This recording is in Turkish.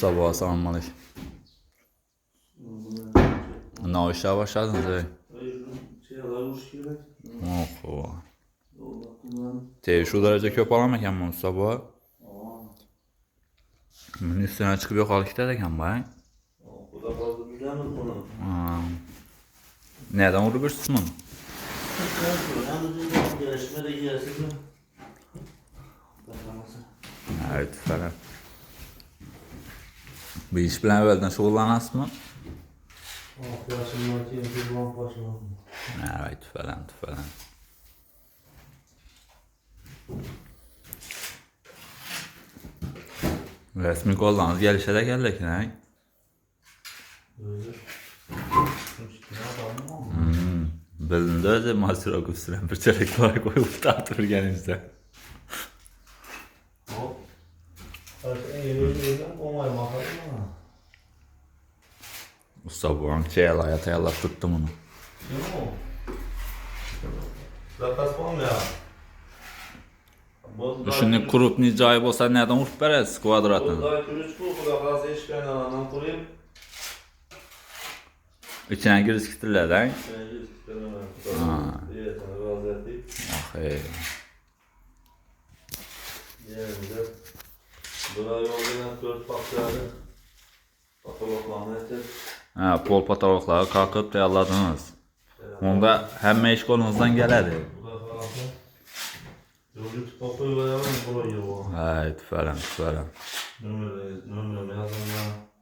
Sabah samanlamış. Ne o işe başladınız ey? Oho. Şu derece köp alamayken bunu sabah. Bunun üstüne çıkıp yok alıkta da kan bay. O da fazla düzenli bunu. Neden vurursun bunu? Yalnız gelişme de gelsin. Evet falan. Bir iş bilen evvelden şoğullanasın mı? Yaşımdan kendi bulan başıma. Evet falan. Resmi kollarınız gelişe de geldik ne? Bildin de özü masura kusura bir çelik var koyup dağıtır genizde. Usta bu an çeyalaya tayallar tuttum onu. Şimdi kurup nicayip olsa nereden vurup veririz kvadratını? İçine giriş kitirlerden. Ah ey. Pol patologları kalkıp tayalladınız. Onda hem meşk kolunuzdan geledi. Evet falan. Nömremi yazın ya.